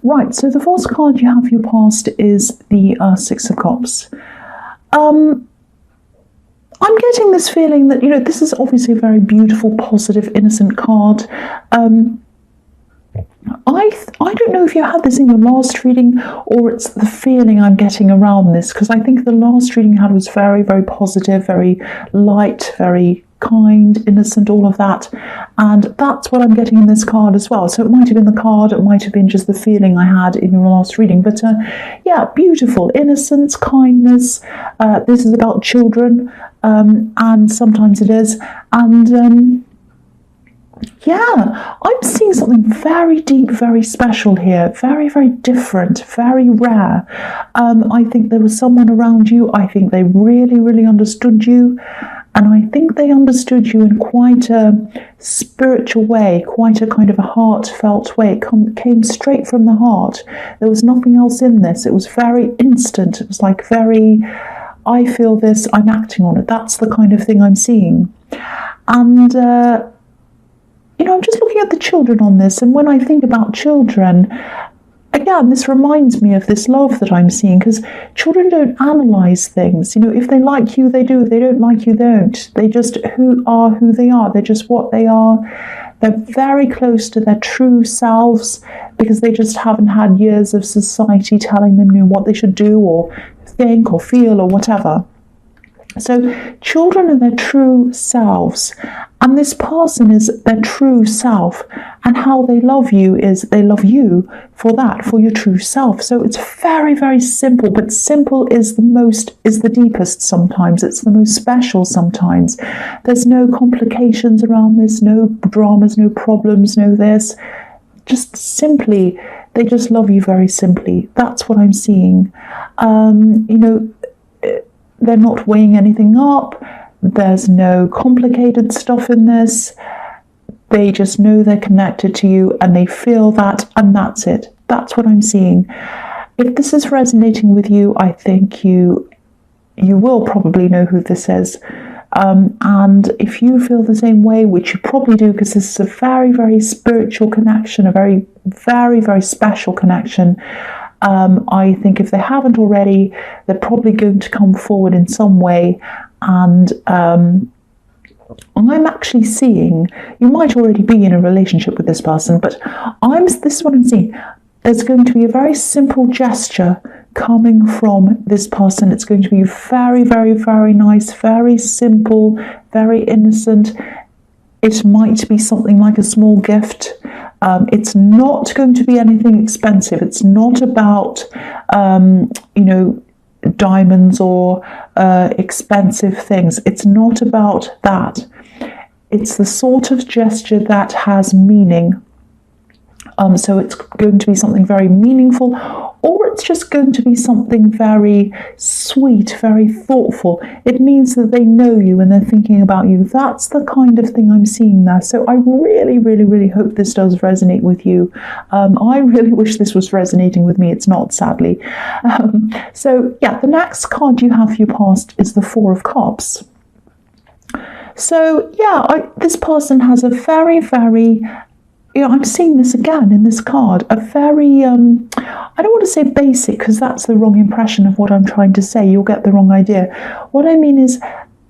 Right, so the first card you have for your past is the Six of Cups. I'm getting this feeling that, this is obviously a very beautiful, positive, innocent card. I don't know if you had this in your last reading or it's the feeling I'm getting around this, because I think the last reading you had was very, very positive, very light, very kind, innocent, all of that. And that's what I'm getting in this card as well. So it might have been the card, it might have been just the feeling I had in your last reading. But yeah, beautiful, innocence, kindness. This is about children, and sometimes it is. And yeah, I'm seeing something very deep, very special here, very, very different, very rare. I think there was someone around you. I think they really, really understood you. And I think they understood you in quite a spiritual way, quite a kind of a heartfelt way. It came straight from the heart. There was nothing else in this. It was very instant. It was like very, I feel this, I'm acting on it. That's the kind of thing I'm seeing. And I'm just looking at the children on this, and when I think about children, again, this reminds me of this love that I'm seeing, because children don't analyse things. If they like you, they do. If they don't like you, they don't. They just are who they are. They're just what they are. They're very close to their true selves, because they just haven't had years of society telling them what they should do or think or feel or whatever. So children are their true selves, and this person is their true self, and how they love you is they love you for that, for your true self. So it's very, very simple, but simple is the deepest sometimes. It's the most special sometimes. There's no complications around this, no dramas, no problems, no this. Just simply, they just love you very simply. That's what I'm seeing. They're not weighing anything up. There's no complicated stuff in this. They just know they're connected to you and they feel that, and that's it. That's what I'm seeing. If this is resonating with you, I think you will probably know who this is. And if you feel the same way, which you probably do, because this is a very, very spiritual connection, a very, very, very special connection, I think if they haven't already, they're probably going to come forward in some way. And I'm actually seeing, you might already be in a relationship with this person, but this is what I'm seeing. There's going to be a very simple gesture coming from this person. It's going to be very, very, very nice, very simple, very innocent. It might be something like a small gift. It's not going to be anything expensive. It's not about, diamonds or expensive things. It's not about that. It's the sort of gesture that has meaning. So it's going to be something very meaningful, or it's just going to be something very sweet, very thoughtful. It means that they know you and they're thinking about you. That's the kind of thing I'm seeing there. So I really, really, really hope this does resonate with you. I really wish this was resonating with me. It's not, sadly. So yeah, the next card you have for your past is the Four of Cups. So yeah, this person has a very, very, I'm seeing this again in this card, a very, I don't want to say basic, because that's the wrong impression of what I'm trying to say. You'll get the wrong idea. What I mean is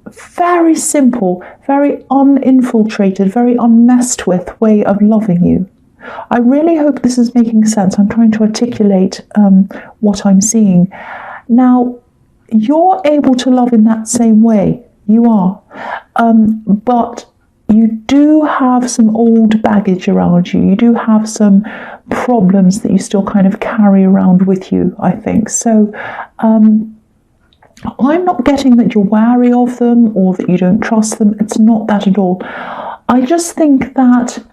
very simple, very uninfiltrated, very unmessed with way of loving you. I really hope this is making sense. I'm trying to articulate what I'm seeing. Now, you're able to love in that same way. You are. But you do have some old baggage around you. You do have some problems that you still kind of carry around with you, I think. So I'm not getting that you're wary of them or that you don't trust them. It's not that at all. I just think that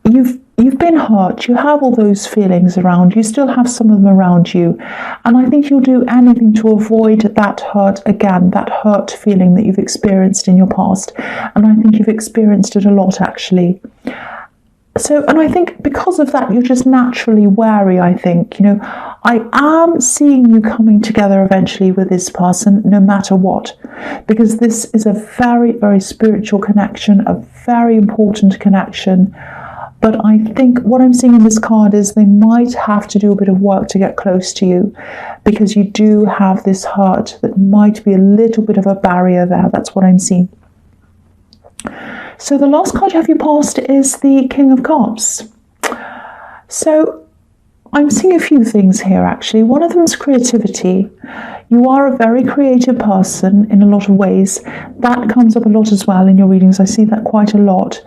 you've been hurt. You have all those feelings around. You still have some of them around you. And I think you'll do anything to avoid that hurt again, that hurt feeling that you've experienced in your past. And I think you've experienced it a lot, actually. So, and I think because of that, you're just naturally wary, I think. I am seeing you coming together eventually with this person, no matter what, because this is a very, very spiritual connection, a very important connection. But I think what I'm seeing in this card is they might have to do a bit of work to get close to you, because you do have this hurt that might be a little bit of a barrier there. That's what I'm seeing. So the last card you have your past is the King of Cups. So I'm seeing a few things here, actually. One of them is creativity. You are a very creative person in a lot of ways. That comes up a lot as well in your readings. I see that quite a lot.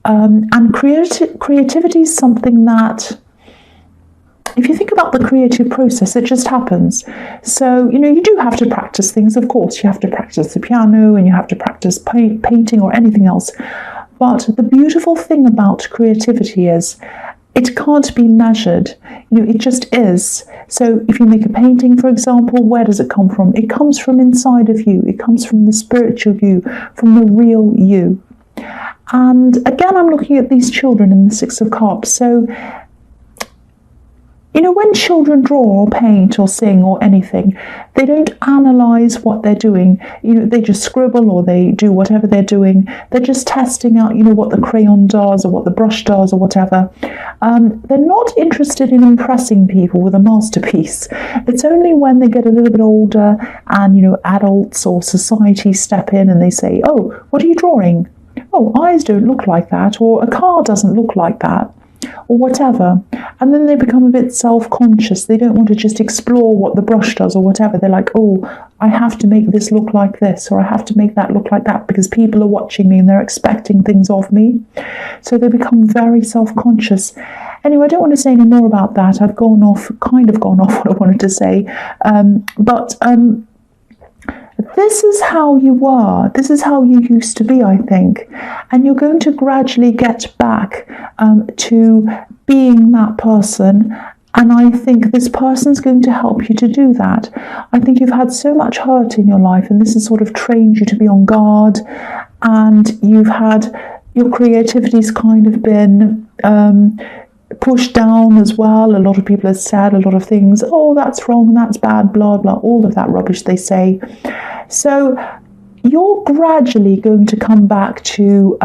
And creativity is something that, if you think about the creative process, it just happens. So, you do have to practice things, of course. You have to practice the piano, and you have to practice painting or anything else. But the beautiful thing about creativity is it can't be measured. It just is. So if you make a painting, for example, where does it come from? It comes from inside of you. It comes from the spiritual you, from the real you. And again, I'm looking at these children in the Six of Cups. So, when children draw or paint or sing or anything, they don't analyze what they're doing. They just scribble or they do whatever they're doing. They're just testing out, what the crayon does or what the brush does or whatever. They're not interested in impressing people with a masterpiece. It's only when they get a little bit older and, adults or society step in and they say, oh, what are you drawing? Oh, eyes don't look like that, or a car doesn't look like that, or whatever. And then they become a bit self-conscious. They don't want to just explore what the brush does or whatever. They're like, oh, I have to make this look like this, or I have to make that look like that, because people are watching me and they're expecting things of me. So they become very self-conscious. Anyway, I don't want to say any more about that. I've kind of gone off what I wanted to say. But this is how you were. This is how you used to be, I think. And you're going to gradually get back to being that person. And I think this person's going to help you to do that. I think you've had so much hurt in your life, and this has sort of trained you to be on guard. And your creativity's kind of been pushed down as well. A lot of people have said a lot of things. Oh, that's wrong, that's bad, blah, blah, all of that rubbish they say. So you're gradually going to come back to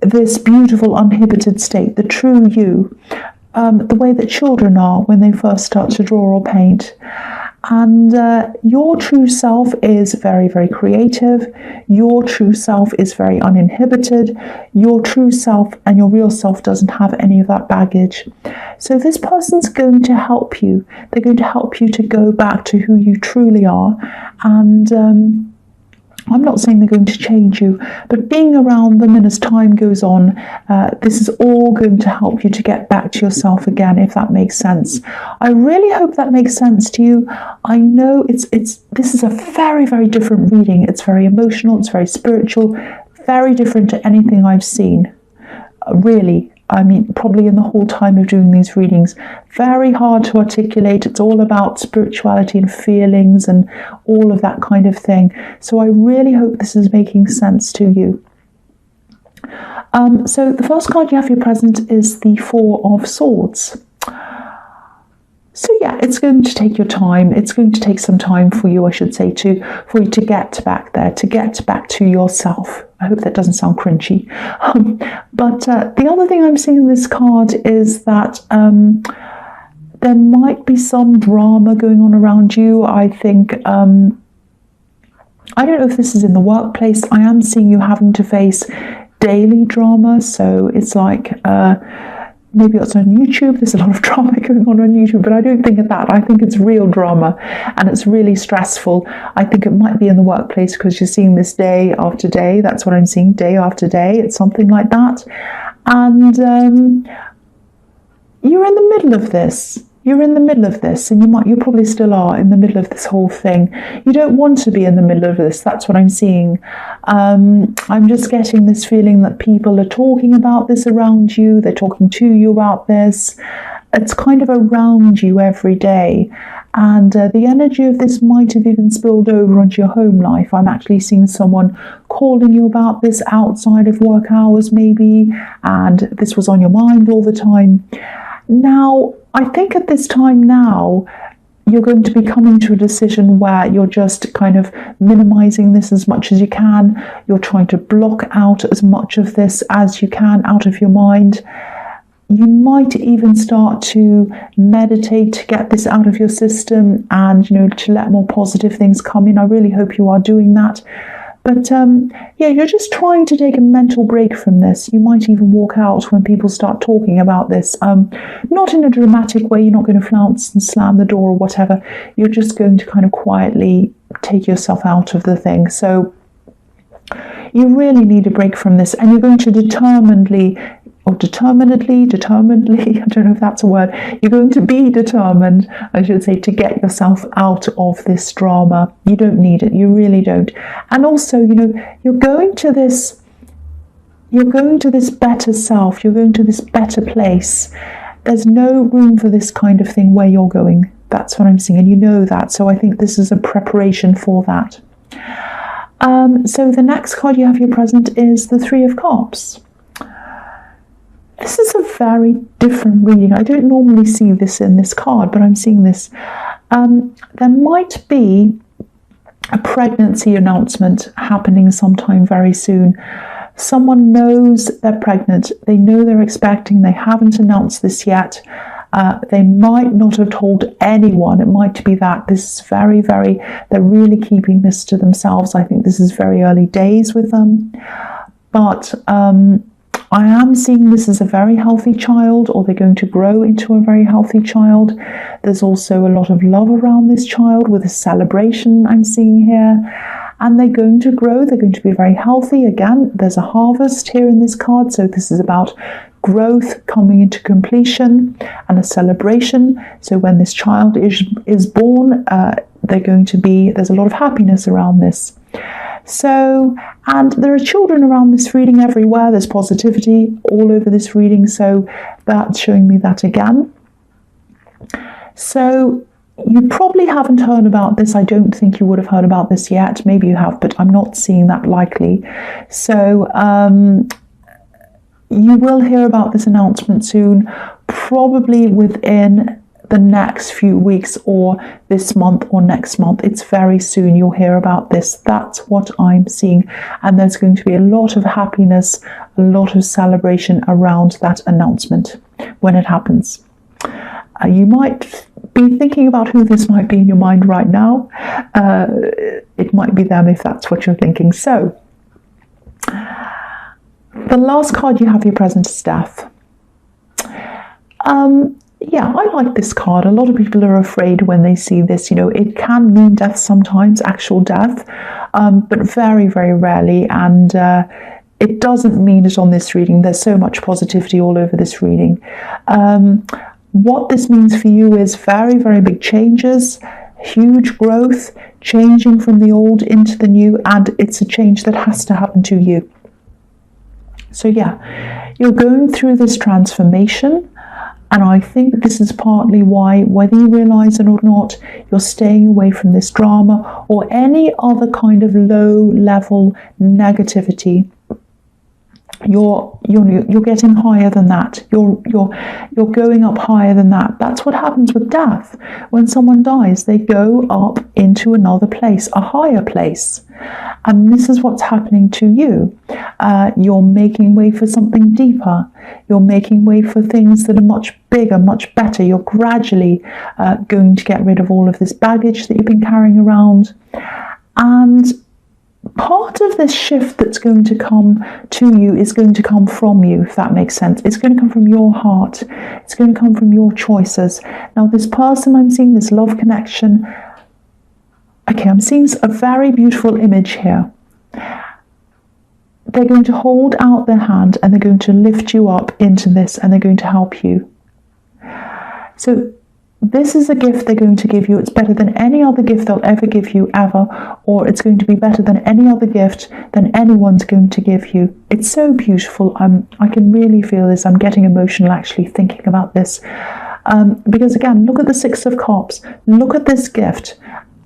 this beautiful, uninhibited state, the true you, the way that children are when they first start to draw or paint. And your true self is very, very creative. Your true self is very uninhibited. Your true self and your real self doesn't have any of that baggage. So this person's going to help you. They're going to help you to go back to who you truly are. And I'm not saying they're going to change you, but being around them, and as time goes on, this is all going to help you to get back to yourself again, if that makes sense. I really hope that makes sense to you. I know this is a very, very different reading. It's very emotional, it's very spiritual, very different to anything I've seen, really. I mean, probably in the whole time of doing these readings. Very hard to articulate. It's all about spirituality and feelings and all of that kind of thing. So I really hope this is making sense to you. So the first card you have for your present is the Four of Swords. So yeah, it's going to take your time. It's going to take some time for you, I should say, for you to get back there, to get back to yourself. I hope that doesn't sound cringy. But the other thing I'm seeing in this card is that there might be some drama going on around you. I think, I don't know if this is in the workplace. I am seeing you having to face daily drama. So it's like... maybe it's on YouTube. There's a lot of drama going on YouTube, but I don't think of that. I think it's real drama and it's really stressful. I think it might be in the workplace because you're seeing this day after day. That's what I'm seeing, day after day. It's something like that. And you're in the middle of this. You're in the middle of this, and you probably still are in the middle of this whole thing. You don't want to be in the middle of this. That's what I'm seeing. I'm just getting this feeling that people are talking about this around you. They're talking to you about this. It's kind of around you every day. And the energy of this might have even spilled over onto your home life. I'm actually seeing someone calling you about this outside of work hours maybe, and this was on your mind all the time. Now, I think at this time now, you're going to be coming to a decision where you're just kind of minimizing this as much as you can. You're trying to block out as much of this as you can out of your mind. You might even start to meditate to get this out of your system and, to let more positive things come in. I really hope you are doing that. But yeah, you're just trying to take a mental break from this. You might even walk out when people start talking about this. Not in a dramatic way. You're not going to flounce and slam the door or whatever. You're just going to kind of quietly take yourself out of the thing. So you really need a break from this, and you're going to determinedly, I don't know if that's a word, you're going to be determined, I should say, to get yourself out of this drama. You don't need it, you really don't. And also, you're going to this better self, you're going to this better place. There's no room for this kind of thing where you're going. That's what I'm seeing, and you know that. So I think this is a preparation for that. So the next card you have here present is the Three of Cups. This is a very different reading. I don't normally see this in this card, but I'm seeing this. There might be a pregnancy announcement happening sometime very soon. Someone knows they're pregnant. They know they're expecting. They haven't announced this yet. They might not have told anyone. It might be that this is very, they're really keeping this to themselves. I think this is very early days with them. But I am seeing this as a very healthy child, or they're going to grow into a very healthy child. There's also a lot of love around this child with a celebration I'm seeing here. And they're going to grow. They're going to be very healthy. Again, there's a harvest here in this card. So this is about growth coming into completion and a celebration. So when this child is born, there's a lot of happiness around this. So, and there are children around this reading everywhere. There's positivity all over this reading. So that's showing me that again. So you probably haven't heard about this. I don't think you would have heard about this yet. Maybe you have, but I'm not seeing that likely. So you will hear about this announcement soon, probably within the next few weeks or this month or next month. It's very soon you'll hear about this. That's what I'm seeing. And there's going to be a lot of happiness, a lot of celebration around that announcement when it happens. You might be thinking about who this might be in your mind right now. It might be them if that's what you're thinking. So, the last card you have here present is Death. Yeah, I like this card. A lot of people are afraid when they see this. It can mean death sometimes, actual death, but very, very rarely. And it doesn't mean it on this reading. There's so much positivity all over this reading. What this means for you is very, very big changes, huge growth, changing from the old into the new, and it's a change that has to happen to you. So yeah, you're going through this transformation, and I think this is partly why, whether you realize it or not, you're staying away from this drama or any other kind of low-level negativity. You're getting higher than that. You're going up higher than that. That's what happens with death. When someone dies, they go up into another place, a higher place. And this is what's happening to you. You're making way for something deeper. You're making way for things that are much bigger, much better. You're gradually going to get rid of all of this baggage that you've been carrying around. And part of this shift that's going to come to you is going to come from you, if that makes sense. It's going to come from your heart. It's going to come from your choices. Now, this person I'm seeing, this love connection, okay, I'm seeing a very beautiful image here. They're going to hold out their hand and they're going to lift you up into this, and they're going to help you. So this is a gift they're going to give you. It's better than any other gift they'll ever give you, ever, or it's going to be better than any other gift than anyone's going to give you. It's so beautiful. I can really feel this. I'm getting emotional actually thinking about this. Because again, look at the Six of Cups. Look at this gift.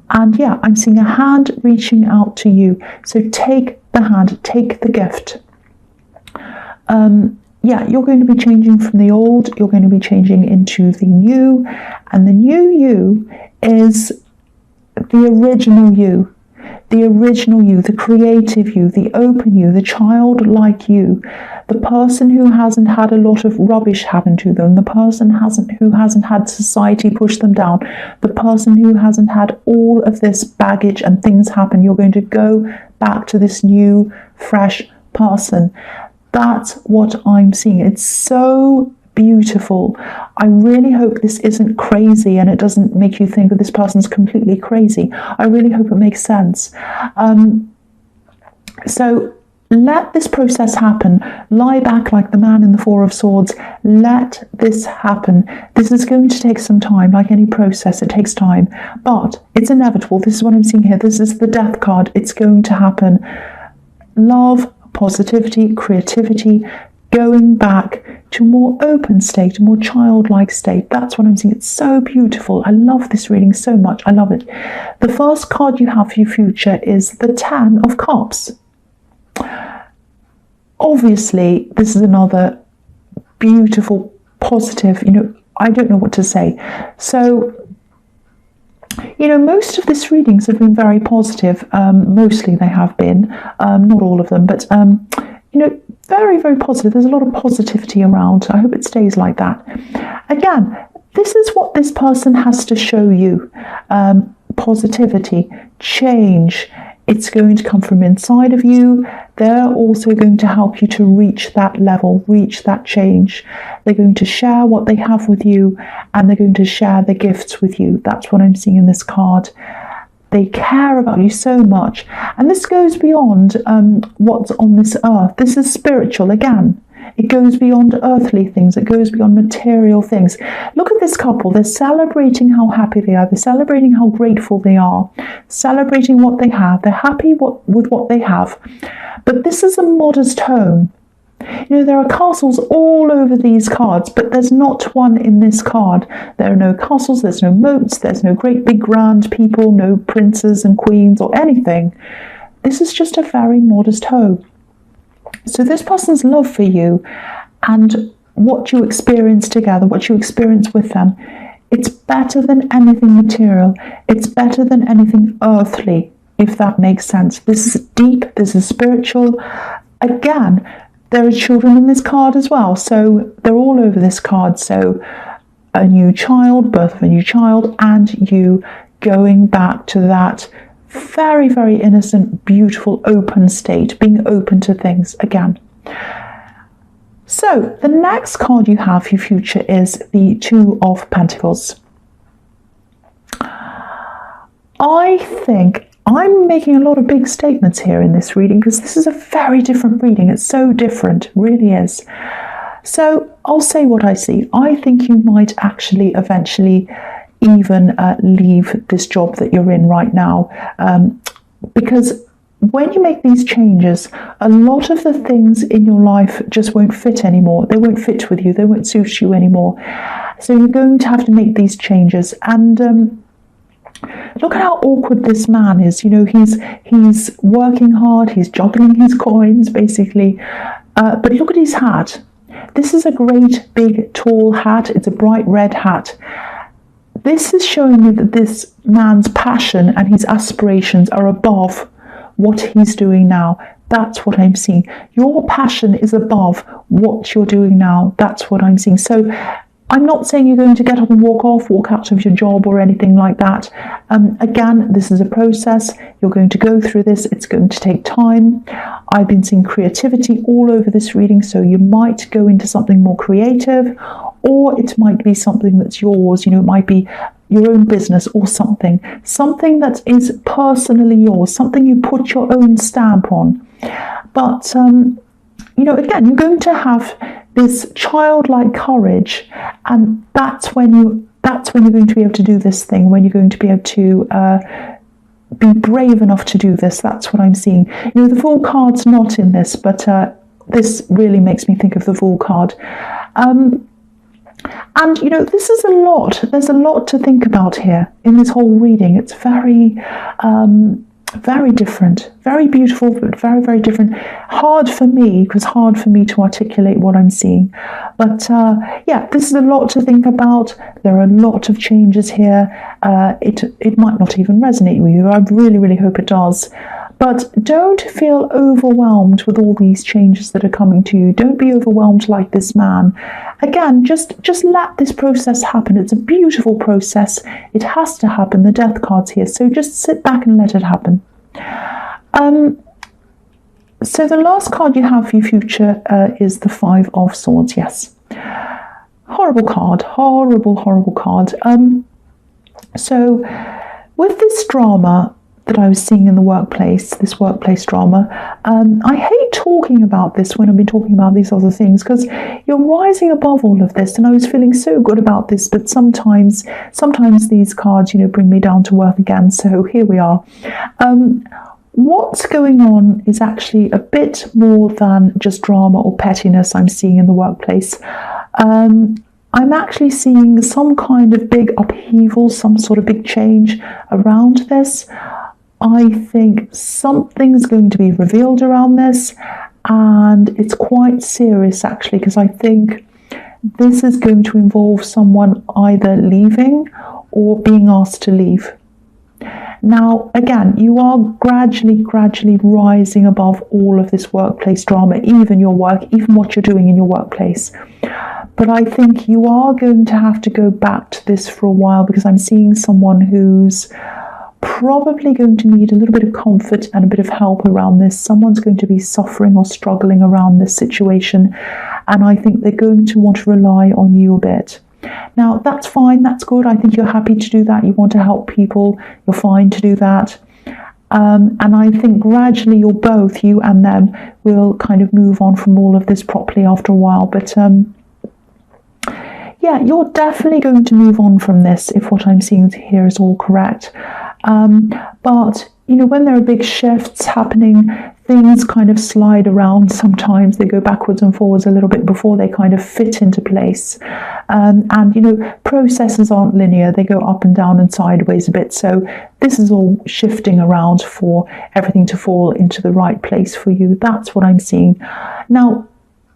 And yeah, I'm seeing a hand reaching out to you. So take the hand, take the gift. yeah, you're going to be changing from the old, you're going to be changing into the new, and the new you is the original you. The original you, the creative you, the open you, the childlike you, the person who hasn't had a lot of rubbish happen to them, the person who hasn't had society push them down, the person who hasn't had all of this baggage and things happen. You're going to go back to this new, fresh person. That's what I'm seeing. It's so beautiful. I really hope this isn't crazy and it doesn't make you think that this person's completely crazy. I really hope it makes sense. So let this process happen. Lie back like the man in the Four of Swords. Let this happen. This is going to take some time. Like any process, it takes time, but it's inevitable. This is what I'm seeing here. This is the Death card. It's going to happen. Love, positivity, creativity, going back to a more open state, a more childlike state. That's what I'm seeing. It's so beautiful. I love this reading so much. I love it. The first card you have for your future is the Ten of Cups. Obviously, this is another beautiful, positive, I don't know what to say. So, most of these readings have been very positive. Mostly they have been, not all of them, but, very, very positive. There's a lot of positivity around. I hope it stays like that. Again, this is what this person has to show you. Positivity, change. It's going to come from inside of you. They're also going to help you to reach that level, reach that change. They're going to share what they have with you, and they're going to share the gifts with you. That's what I'm seeing in this card. They care about you so much. And this goes beyond what's on this earth. This is spiritual again. It goes beyond earthly things. It goes beyond material things. Look at this couple. They're celebrating how happy they are. They're celebrating how grateful they are. Celebrating what they have. They're happy with what they have. But this is a modest home. There are castles all over these cards, but there's not one in this card. There are no castles, there's no moats, there's no great big grand people, no princes and queens or anything. This is just a very modest home. So this person's love for you and what you experience together, what you experience with them, it's better than anything material. It's better than anything earthly, if that makes sense. This is deep, this is spiritual. Again, there are children in this card as well, so they're all over this card. So a new child, birth of a new child, and you going back to that very, very innocent, beautiful, open state, being open to things again. So the next card you have for your future is the Two of Pentacles. I think I'm making a lot of big statements here in this reading because this is a very different reading. It's so different, really is. So I'll say what I see. I think you might actually eventually even leave this job that you're in right now, because when you make these changes, a lot of the things in your life just won't fit anymore. They won't fit with you. They won't suit you anymore. So you're going to have to make these changes. And look at how awkward this man is. He's working hard. He's juggling his coins, basically. But look at his hat. This is a great, big, tall hat. It's a bright red hat. This is showing you that this man's passion and his aspirations are above what he's doing now. That's what I'm seeing. Your passion is above what you're doing now. That's what I'm seeing. So I'm not saying you're going to get up and walk out of your job or anything like that. Again, this is a process. You're going to go through this. It's going to take time. I've been seeing creativity all over this reading, so you might go into something more creative, or it might be something that's yours. It might be your own business or something that is personally yours, something you put your own stamp on. But, again, you're going to have this childlike courage, and that's when you're going to be able to do this thing, when you're going to be able to be brave enough to do this. That's what I'm seeing. The Fool card's not in this, but this really makes me think of the Fool card. And, this is a lot. There's a lot to think about here in this whole reading. It's very Very different, very beautiful, but very, very different. Hard for me, because hard for me to articulate what I'm seeing. But yeah, this is a lot to think about. There are a lot of changes here. It might not even resonate with you. I really, really hope it does. But don't feel overwhelmed with all these changes that are coming to you. Don't be overwhelmed like this man. Again, just let this process happen. It's a beautiful process. It has to happen. The death card's here. So just sit back and let it happen. So the last card you have for your future is the Five of Swords. Yes. Horrible card. Horrible, horrible card. So with this drama that I was seeing in the workplace, this workplace drama, I hate talking about this when I've been talking about these other things, because you're rising above all of this, and I was feeling so good about this, but sometimes these cards, bring me down to earth again, so here we are. What's going on is actually a bit more than just drama or pettiness I'm seeing in the workplace. I'm actually seeing some kind of big upheaval, some sort of big change around this. I think something's going to be revealed around this, and it's quite serious actually, because I think this is going to involve someone either leaving or being asked to leave. Now, again, you are gradually rising above all of this workplace drama, even your work, even what you're doing in your workplace. But I think you are going to have to go back to this for a while, because I'm seeing someone who's probably going to need a little bit of comfort and a bit of help around this. Someone's going to be suffering or struggling around this situation, and I think they're going to want to rely on you a bit. Now, that's fine, that's good. I think you're happy to do that. You want to help people, you're fine to do that. And I think gradually you and them, will kind of move on from all of this properly after a while. But yeah, you're definitely going to move on from this if what I'm seeing here is all correct. But when there are big shifts happening, things kind of slide around. Sometimes they go backwards and forwards a little bit before they kind of fit into place. And processes aren't linear. They go up and down and sideways a bit. So this is all shifting around for everything to fall into the right place for you. That's what I'm seeing. Now,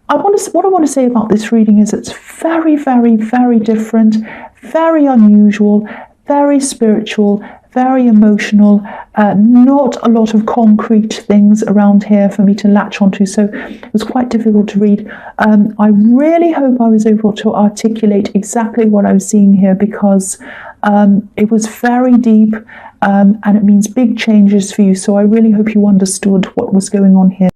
what I want to say about this reading is it's very, very, very different, very unusual, very spiritual, very emotional, not a lot of concrete things around here for me to latch onto, so it was quite difficult to read. I really hope I was able to articulate exactly what I was seeing here, because it was very deep, and it means big changes for you, so I really hope you understood what was going on here.